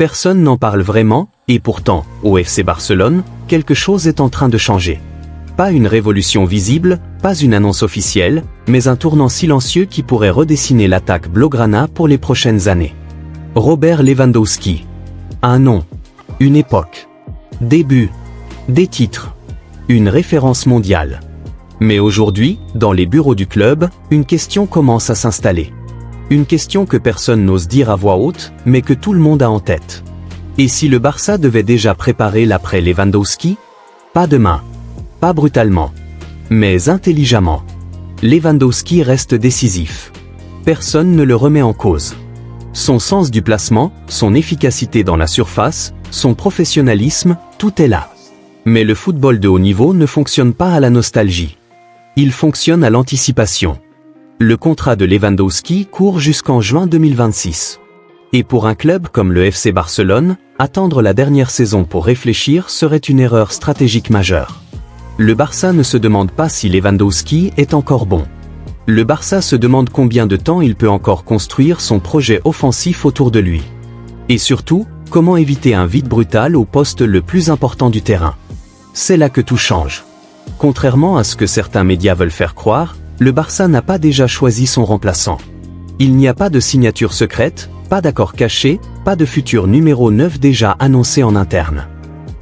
Personne n'en parle vraiment, et pourtant, au FC Barcelone, quelque chose est en train de changer. Pas une révolution visible, pas une annonce officielle, mais un tournant silencieux qui pourrait redessiner l'attaque blaugrana pour les prochaines années. Robert Lewandowski. Un nom. Une époque. Des buts. Des titres. Une référence mondiale. Mais aujourd'hui, dans les bureaux du club, une question commence à s'installer. Une question que personne n'ose dire à voix haute, mais que tout le monde a en tête. Et si le Barça devait déjà préparer l'après Lewandowski? Pas demain. Pas brutalement. Mais intelligemment. Lewandowski reste décisif. Personne ne le remet en cause. Son sens du placement, son efficacité dans la surface, son professionnalisme, tout est là. Mais le football de haut niveau ne fonctionne pas à la nostalgie. Il fonctionne à l'anticipation. Le contrat de Lewandowski court jusqu'en juin 2026. Et pour un club comme le FC Barcelone, attendre la dernière saison pour réfléchir serait une erreur stratégique majeure. Le Barça ne se demande pas si Lewandowski est encore bon. Le Barça se demande combien de temps il peut encore construire son projet offensif autour de lui. Et surtout, comment éviter un vide brutal au poste le plus important du terrain. C'est là que tout change. Contrairement à ce que certains médias veulent faire croire, le Barça n'a pas déjà choisi son remplaçant. Il n'y a pas de signature secrète, pas d'accord caché, pas de futur numéro 9 déjà annoncé en interne.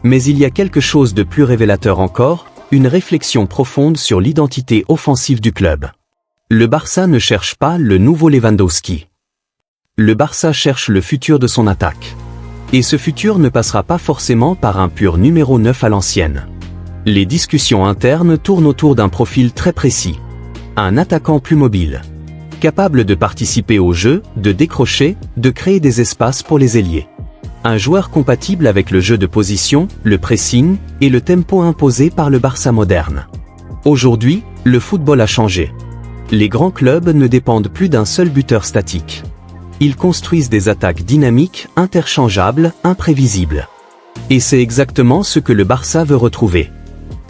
Mais il y a quelque chose de plus révélateur encore, une réflexion profonde sur l'identité offensive du club. Le Barça ne cherche pas le nouveau Lewandowski. Le Barça cherche le futur de son attaque. Et ce futur ne passera pas forcément par un pur numéro 9 à l'ancienne. Les discussions internes tournent autour d'un profil très précis. Un attaquant plus mobile. Capable de participer au jeu, de décrocher, de créer des espaces pour les ailiers. Un joueur compatible avec le jeu de position, le pressing, et le tempo imposé par le Barça moderne. Aujourd'hui, le football a changé. Les grands clubs ne dépendent plus d'un seul buteur statique. Ils construisent des attaques dynamiques, interchangeables, imprévisibles. Et c'est exactement ce que le Barça veut retrouver.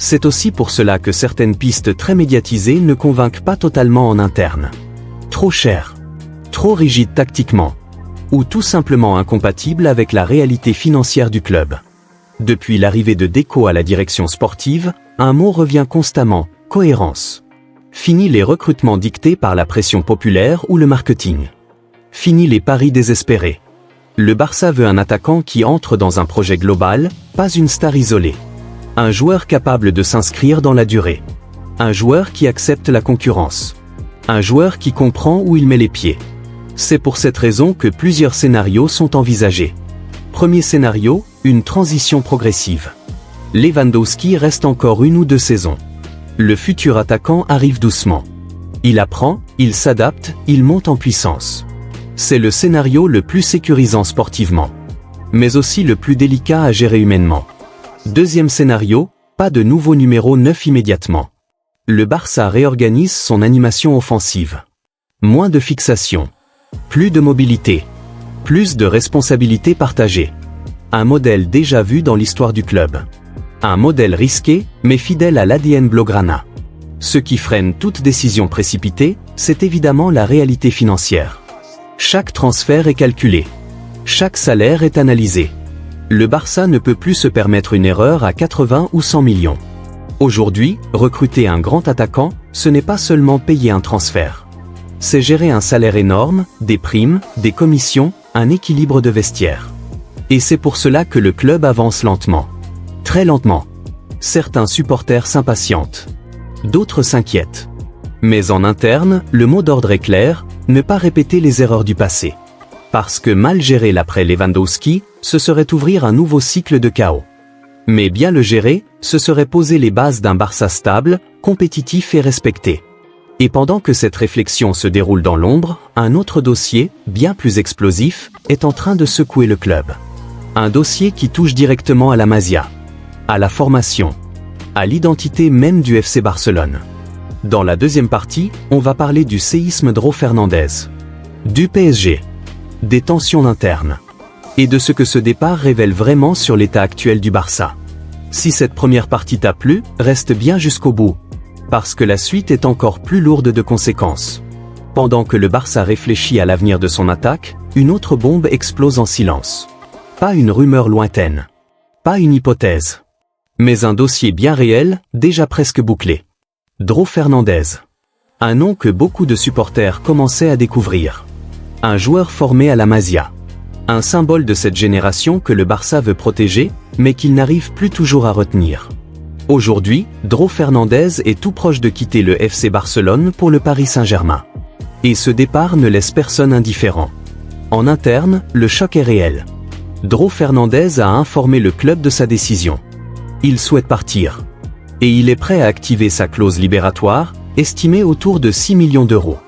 C'est aussi pour cela que certaines pistes très médiatisées ne convainquent pas totalement en interne. Trop cher. Trop rigide tactiquement. Ou tout simplement incompatible avec la réalité financière du club. Depuis l'arrivée de Deco à la direction sportive, un mot revient constamment, cohérence. Fini les recrutements dictés par la pression populaire ou le marketing. Fini les paris désespérés. Le Barça veut un attaquant qui entre dans un projet global, pas une star isolée. Un joueur capable de s'inscrire dans la durée. Un joueur qui accepte la concurrence. Un joueur qui comprend où il met les pieds. C'est pour cette raison que plusieurs scénarios sont envisagés. Premier scénario, une transition progressive. Lewandowski reste encore 1 ou 2 saisons. Le futur attaquant arrive doucement. Il apprend, il s'adapte, il monte en puissance. C'est le scénario le plus sécurisant sportivement. Mais aussi le plus délicat à gérer humainement. Deuxième scénario, pas de nouveau numéro 9 immédiatement. Le Barça réorganise son animation offensive. Moins de fixation. Plus de mobilité. Plus de responsabilités partagées. Un modèle déjà vu dans l'histoire du club. Un modèle risqué, mais fidèle à l'ADN blaugrana. Ce qui freine toute décision précipitée, c'est évidemment la réalité financière. Chaque transfert est calculé. Chaque salaire est analysé. Le Barça ne peut plus se permettre une erreur à 80 ou 100 millions. Aujourd'hui, recruter un grand attaquant, ce n'est pas seulement payer un transfert. C'est gérer un salaire énorme, des primes, des commissions, un équilibre de vestiaire. Et c'est pour cela que le club avance lentement. Très lentement. Certains supporters s'impatientent. D'autres s'inquiètent. Mais en interne, le mot d'ordre est clair, ne pas répéter les erreurs du passé. Parce que mal gérer l'après Lewandowski, ce serait ouvrir un nouveau cycle de chaos. Mais bien le gérer, ce serait poser les bases d'un Barça stable, compétitif et respecté. Et pendant que cette réflexion se déroule dans l'ombre, un autre dossier, bien plus explosif, est en train de secouer le club. Un dossier qui touche directement à la Masia, à la formation, à l'identité même du FC Barcelone. Dans la deuxième partie, on va parler du séisme de Ro Fernandez, du PSG, des tensions internes, et de ce que ce départ révèle vraiment sur l'état actuel du Barça. Si cette première partie t'a plu, reste bien jusqu'au bout, parce que la suite est encore plus lourde de conséquences. Pendant que le Barça réfléchit à l'avenir de son attaque, une autre bombe explose en silence. Pas une rumeur lointaine. Pas une hypothèse. Mais un dossier bien réel, déjà presque bouclé. Dro Fernandez. Un nom que beaucoup de supporters commençaient à découvrir. Un joueur formé à la Masia. Un symbole de cette génération que le Barça veut protéger, mais qu'il n'arrive plus toujours à retenir. Aujourd'hui, Dro Fernandez est tout proche de quitter le FC Barcelone pour le Paris Saint-Germain. Et ce départ ne laisse personne indifférent. En interne, le choc est réel. Dro Fernandez a informé le club de sa décision. Il souhaite partir. Et il est prêt à activer sa clause libératoire, estimée autour de 6 millions d'euros.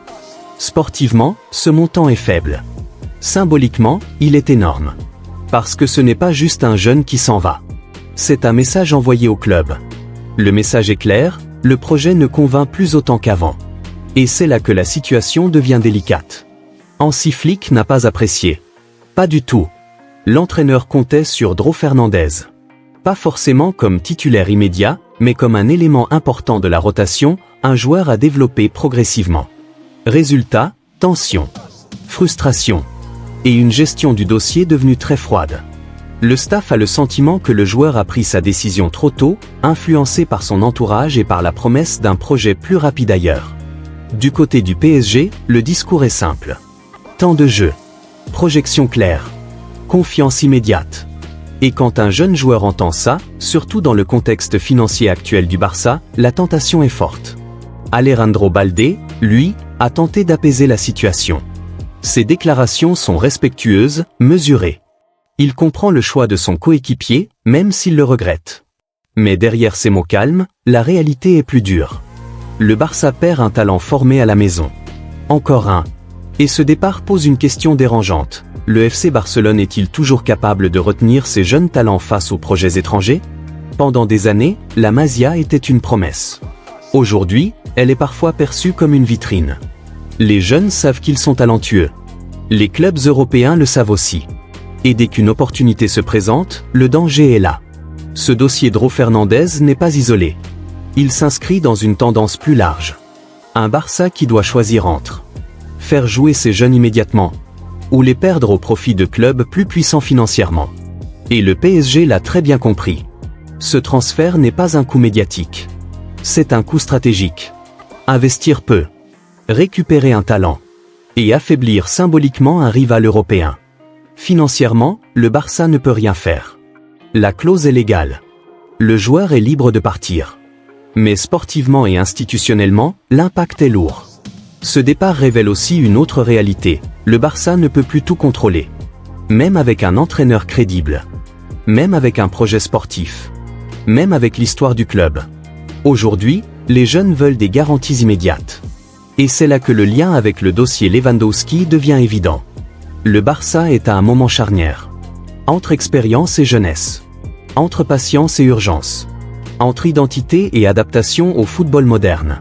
Sportivement, ce montant est faible. Symboliquement, il est énorme. Parce que ce n'est pas juste un jeune qui s'en va. C'est un message envoyé au club. Le message est clair, le projet ne convainc plus autant qu'avant. Et c'est là que la situation devient délicate. Hansi Flick n'a pas apprécié. Pas du tout. L'entraîneur comptait sur Dro Fernandez. Pas forcément comme titulaire immédiat, mais comme un élément important de la rotation, un joueur à développer progressivement. Résultat, tension, frustration et une gestion du dossier devenue très froide. Le staff a le sentiment que le joueur a pris sa décision trop tôt, influencé par son entourage et par la promesse d'un projet plus rapide ailleurs. Du côté du PSG, le discours est simple. Temps de jeu, projection claire, confiance immédiate. Et quand un jeune joueur entend ça, surtout dans le contexte financier actuel du Barça, la tentation est forte. Alejandro Balde, lui, a tenté d'apaiser la situation. Ses déclarations sont respectueuses, mesurées. Il comprend le choix de son coéquipier, même s'il le regrette. Mais derrière ces mots calmes, la réalité est plus dure. Le Barça perd un talent formé à la maison. Encore un. Et ce départ pose une question dérangeante. Le FC Barcelone est-il toujours capable de retenir ces jeunes talents face aux projets étrangers? Pendant des années, la Masia était une promesse. Aujourd'hui, elle est parfois perçue comme une vitrine. Les jeunes savent qu'ils sont talentueux. Les clubs européens le savent aussi. Et dès qu'une opportunité se présente, le danger est là. Ce dossier Dro Fernandez n'est pas isolé. Il s'inscrit dans une tendance plus large. Un Barça qui doit choisir entre faire jouer ses jeunes immédiatement ou les perdre au profit de clubs plus puissants financièrement. Et le PSG l'a très bien compris. Ce transfert n'est pas un coût médiatique. C'est un coût stratégique. Investir peu, récupérer un talent et affaiblir symboliquement un rival européen. Financièrement, le Barça ne peut rien faire. La clause est légale. Le joueur est libre de partir. Mais sportivement et institutionnellement, l'impact est lourd. Ce départ révèle aussi une autre réalité. Le Barça ne peut plus tout contrôler. Même avec un entraîneur crédible. Même avec un projet sportif. Même avec l'histoire du club. Aujourd'hui, les jeunes veulent des garanties immédiates. Et c'est là que le lien avec le dossier Lewandowski devient évident. Le Barça est à un moment charnière. Entre expérience et jeunesse. Entre patience et urgence. Entre identité et adaptation au football moderne.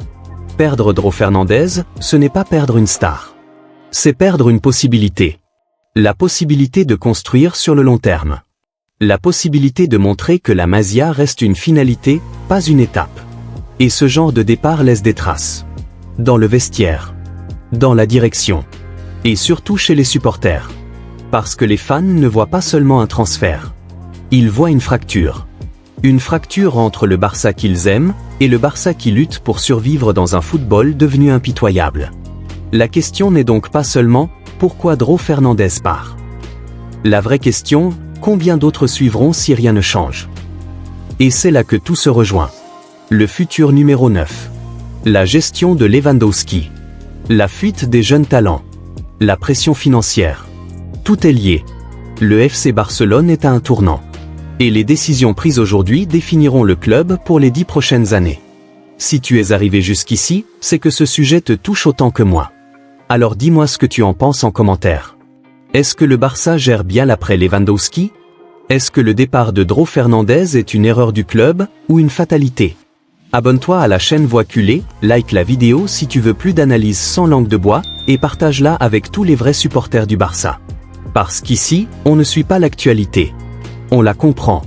Perdre Dro Fernandez, ce n'est pas perdre une star. C'est perdre une possibilité. La possibilité de construire sur le long terme. La possibilité de montrer que la Masia reste une finalité, pas une étape. Et ce genre de départ laisse des traces. Dans le vestiaire. Dans la direction. Et surtout chez les supporters. Parce que les fans ne voient pas seulement un transfert. Ils voient une fracture. Une fracture entre le Barça qu'ils aiment et le Barça qui lutte pour survivre dans un football devenu impitoyable. La question n'est donc pas seulement « Pourquoi Dro Fernandez part ?» La vraie question, combien d'autres suivront si rien ne change? Et c'est là que tout se rejoint. Le futur numéro 9. La gestion de Lewandowski. La fuite des jeunes talents. La pression financière. Tout est lié. Le FC Barcelone est à un tournant. Et les décisions prises aujourd'hui définiront le club pour les 10 prochaines années. Si tu es arrivé jusqu'ici, c'est que ce sujet te touche autant que moi. Alors dis-moi ce que tu en penses en commentaire. Est-ce que le Barça gère bien l'après Lewandowski? Est-ce que le départ de Dro Fernandez est une erreur du club, ou une fatalité? Abonne-toi à la chaîne Voix Culé, like la vidéo si tu veux plus d'analyse sans langue de bois, et partage-la avec tous les vrais supporters du Barça. Parce qu'ici, on ne suit pas l'actualité. On la comprend.